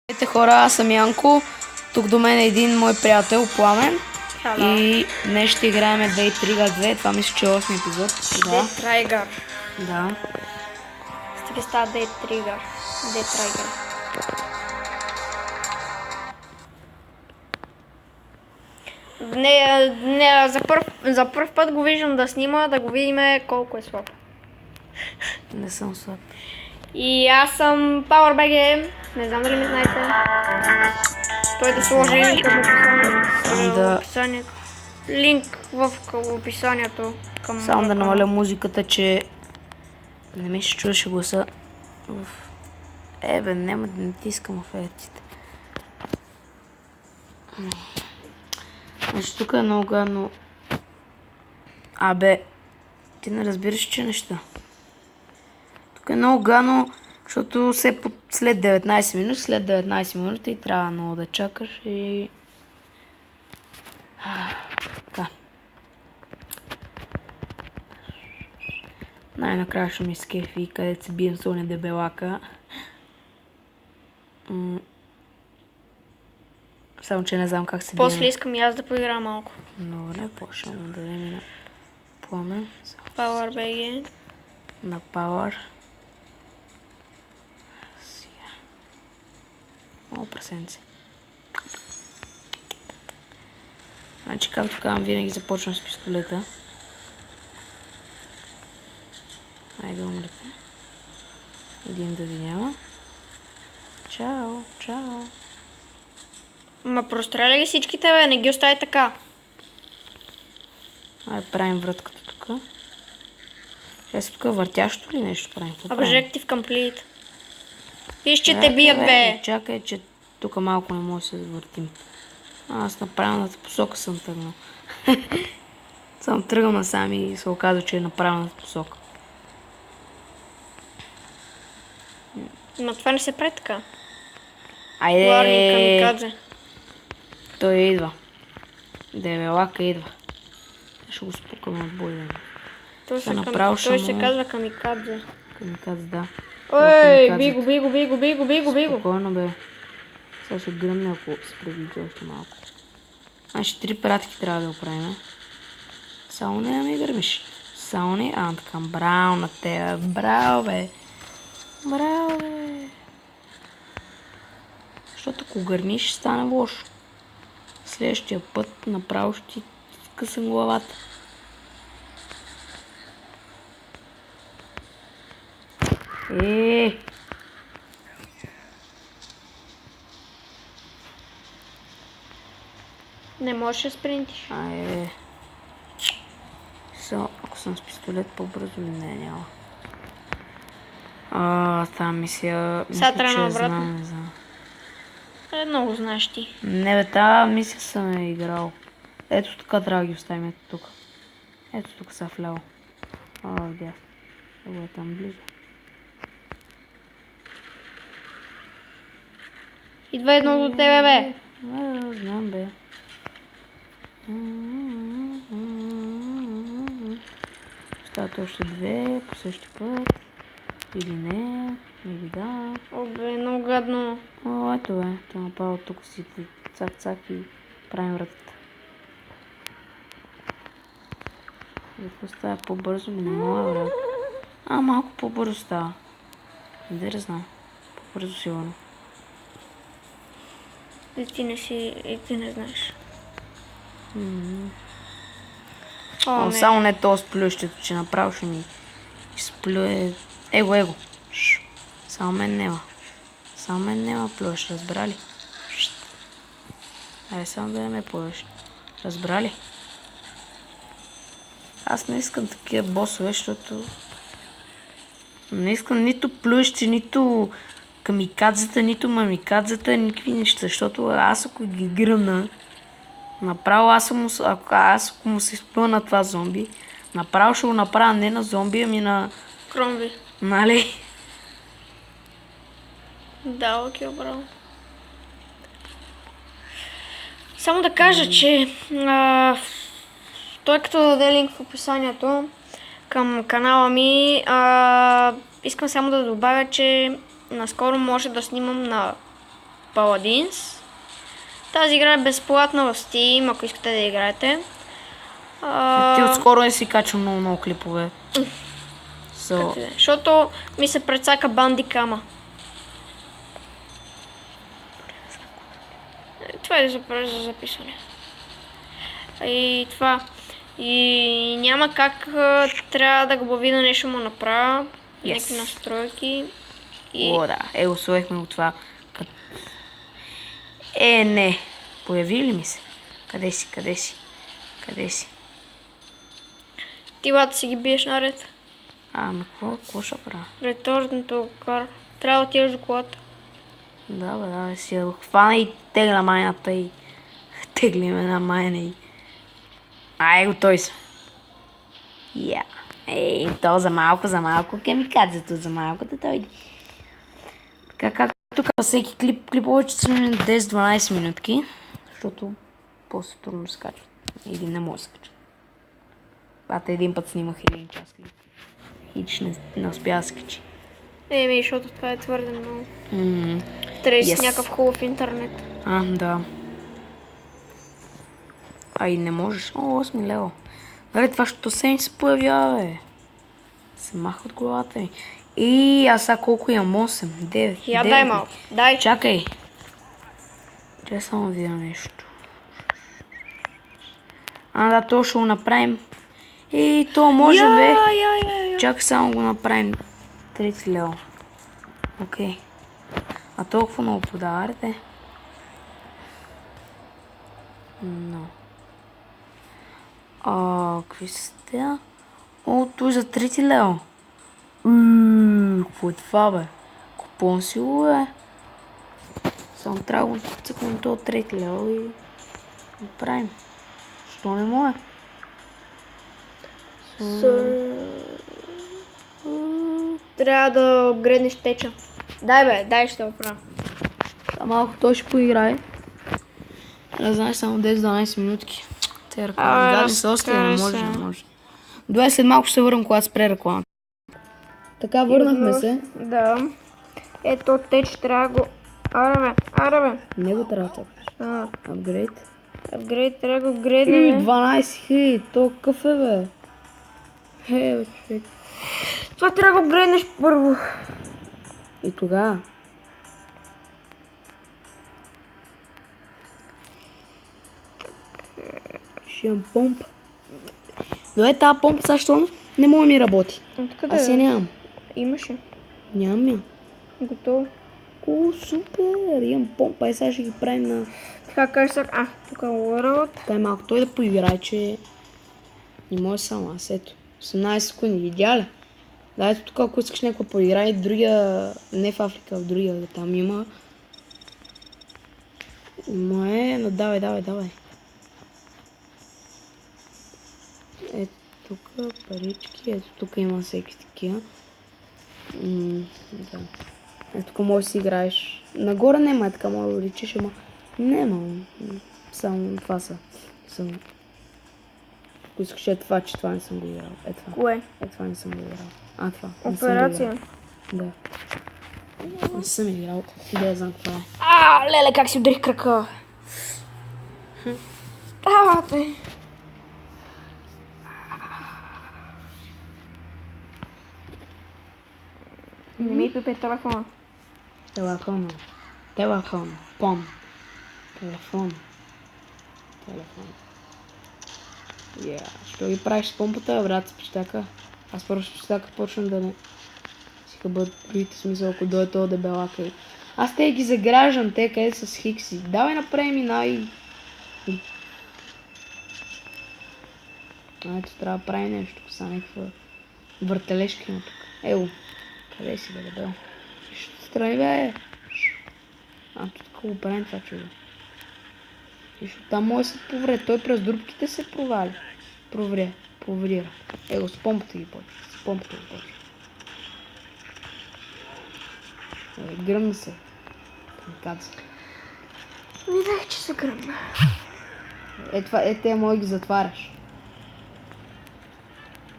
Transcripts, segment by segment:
Здравейте хора, аз съм Янко. Тук до мен е един мой приятел, Пламен. Hello. И днес ще играем Day Trigger 2. Това мисля, че е 8 епизод. Dead Trigger. Да. Стига става Dead Trigger. Dead Trigger. За първ път го виждам да снима, да го видим колко е слаб. Не съм слаб. И аз съм PowerBG. Не знам дали ме знаете. Той да сложи линк в описанието. Линк в описанието. Само да намаля музиката, че не ми ще чуеше гласа. Бе, няма да натискам офертите. Значи тук е много гадно. Абе, ти не разбираш, че неща. Тук е много гадно, защото след 19 минути, след 19 минути и трябва много да чакаш и... Така. Най-накрая ще ми скефи, където се бием с оня дебелака. Само, че не знам как се бием. После искам и аз да поиграя малко. Добре, почвам да дадем на Пламен. PowerBG. На Power. Сега. Много прасенци. Значи, както казвам, винаги започвам с пистолета. Айде, умрете. Един да ви няма. Чао, чао. Ма простреля ги всичките, бе, не ги остави така. Айде, правим вратката тук. Сега тук въртящо ли нещо правим? Objective complete. Виж, че те бият, бе. Чакай, че тук малко не може да се завъртим. Аз на правилната посока съм тръгнал. Съм тръгнал насам и се оказва, че е на правилната посока. Но това не се прави така. Айде! Камикадзе. Той идва. Дебелака идва. Ще го спукаме от бойда. Той се му... казва камикадзе. Камикадзе, да. Ей, биго. Спокойно, бе. Сега ще гръмне, ако се приближи още малко. Значи 3 пратки трябва да оправим. Само не да ми гърмиш. Само не... така, браво на тебе. Браво, бе. Браво, бе. Защото ако гърмиш, ще стане лошо. Следващия път направо ще ти скъсам главата. Не можеш да спринтиш. Ако съм с пистолет, по-бързо ли няма? Тази мисия... Сега трябва обратно. Не знам. Много знаеш ти. Не бе, тази мисия съм е играл. Ето така трябва да ги оставим, ето тук. Ето тук са вляво. Вдясно. Ево е там близо. Идва едно до тебе, бе. Знам, бе. Остават още две, по същия път. Или не, или да. Бе, много гадно. Ето бе, това направо тук си цак-цак и правим вратата. Какво става по-бързо? Не мога, брат. Малко по-бързо става. Не да знам. По-бързо сигурно. Ти не знаеш. Само не то сплющето, че направо ще ни сплюе. Его. Само мен няма плюш, разбрали? Айде само да не ме плюш. Разбрали? Аз не искам такива босове, защото не искам нито плющи, нито камикадзата, нито мамикадзата, никакви неща, защото аз ако ги гръмна, направо ако му се изплюна на това зомби, направо ще го направя не на зомби, ами на... Кромби. Нали? Да, окей, браво. Само да кажа, че той като даде линк в описанието към канала ми, искам само да добавя, че наскоро може да снимам на Paladins. Тази игра е безплатна в Steam, ако искате да играете. Ти отскоро не си качвам много клипове. Защото ми се прецака бандикама. Това е за записване. И това. И няма как трябва да го бави да нещо му направя. Някакви настройки. О, да. Усвоихме го това. Не. Появи ли ми се? Къде си? Ти бата си ги биеш наред. Какво ще правя? Реторното кар. Трябва да отидеш до колата. Да, си я хвана и тегля майната и теглим една майна и... Готови са. То за малко камикадзето, за малко да дойде. Така както казва всеки клип повече са 10-12 минутки, защото после трудно се качва. Или не може да се качва. Един път снимах 1 час клип. Хич не успя да се качи. Защото това е твърде много. Трябва си някакъв хубав интернет. Да. И не можеш. 8 лева. Това що се ми се появява, бе. Се маха от главата ми. Аз сега колко имам? 8, 9, Я дай малко. Дай. Чакай. Трябва само да видя нещо. Да, то ще го направим. То може, бе. Чакай само го направим. 30 лева. Окей. Толкова много подарите. Какви са те? Той за 30 лева. Какво е това, бе? Купон си го, бе. Само трябва да го цъкнем това 3 лева и направим. Що не може? Трябва да обгреднеш теча. Дай ще го правя. Малко той ще поиграе. Не знаеш, само 10-12 минутки. Те реклами гадни са още, не може. Добре, след малко ще се върнем, когато спре реклама. Така, върнахме се. Да. Ето теч трябва го... Аре бе. Не го трябва да чакаш. Апгрейд. Апгрейд трябва да го апгрейднем. 12 000, то какъв е, бе? Човек. Това трябва да го апгрейднеш първо. И тогава? Ще имам помпа. Добре, тази помпа защо не мога да ми работи? Аз я нямам. Имаше. Нямам я. Готово. Супер! Имам помпа и сега ще ги правим на... Така кажеш сега. Тук е World. Така е малко той да поиграе, че... Не може само аз, ето. 18 секунди, видя ли? Да, ето тук, ако искаш някаква поиграе, другия... Не в Африка, в другия, там има... Давай. Ето тук парички, ето тук има всеки такива. Да. Ето тук можеш да си играеш. Нагоре няма е така, може да личиш, ама няма. Само това са. Ако искаш това, че това не съм го играл. Кое? Това не съм го играл. Това. Операция? Да. Не съм играл. Да, знам това е. Леле, как си ударих крака. Давате. Не ми пипе телефона. Телефон. Що ги правиш с помпата, брат, с пищака? Аз първо с пищака почвам да не... Сика бъдат другите смисъл, ако дойде този дебелака. Аз те ги заграждам, те къде са с хикси. Давай направи ми Ето, трябва да прави нещо, тук са някаква въртележка има тук. Къде си, бе, дебел? Ще страни, бе. Тук го правим това чудо. Защото там може да се повред. Той през дурбките се провали. Проврира. С помпата ги почва. Гръмна се. Камикадзе. Видях, че се гръмна. Те може да ги затваряш.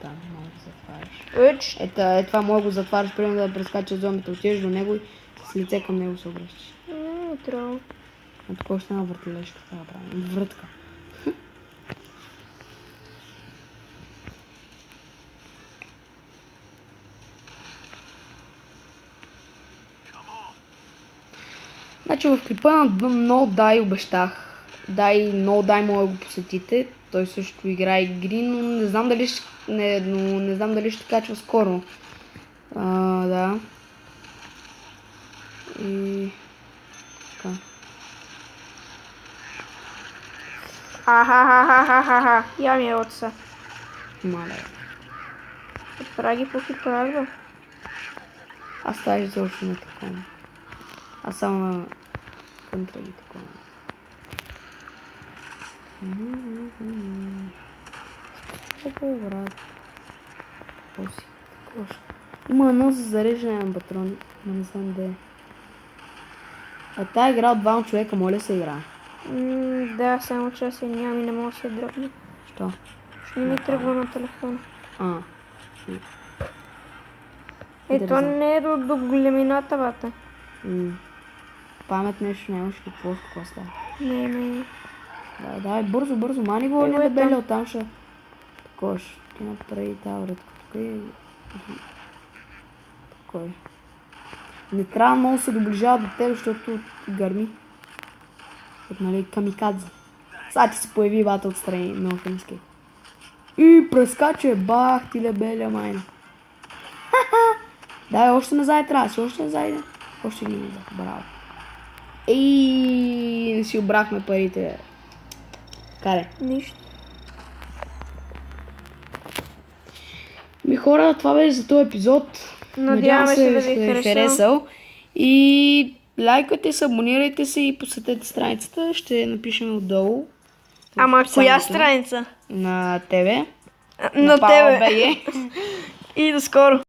Там може да затваряш. Това може да го затваряш, примерно да прескачаш зомбите. Отидеш до него и с лице към него се обръщаш. Петрол. А тук още една въртележка трябва да правим. Врътка. Значи в клипа на No Die обещах. No Die може да го посетите. Той също играе игри, но не знам дали ще, не знам дали ще качва скоро. Да. И... така. Ахахахахаха. Я ми е отца. Маля. Праги похитражба. Аз тази изобщо не такова. Аз само на контраги такова. Какво брат? Какво си? Какво ще? Има едно за зареждане на патрони, но не знам де е. А тая игра от двама човека, моля се игра. Да, само че аз я нямам и не мога да се дръпна. Що? Ще не ми тръгва на телефона. То не е до големината, бата. Памет нещо нямаш ли просто какво става? Не. Давай, бързо, мани го, не дебеля оттам ще... Такова ще ти направи тази вратка. Тук е... Такой. Не трябва много да се доближава до теб, защото гърми. Нали, камикадзе. Сега ти се появи бата отстрани, много фенски. И прескача, бах ти лебеля майна. Дай, още назад трябва, още назад. Още ги назад, браво. Не си обрахме парите. Каре. Нищо. Хора, това беше за този епизод. Надявам се да ви е харесал. И лайкайте се, абонирайте се и посетете страницата. Ще напишем отдолу. Ама коя страница? На тебе. На тебе. PowerBG. И до скоро.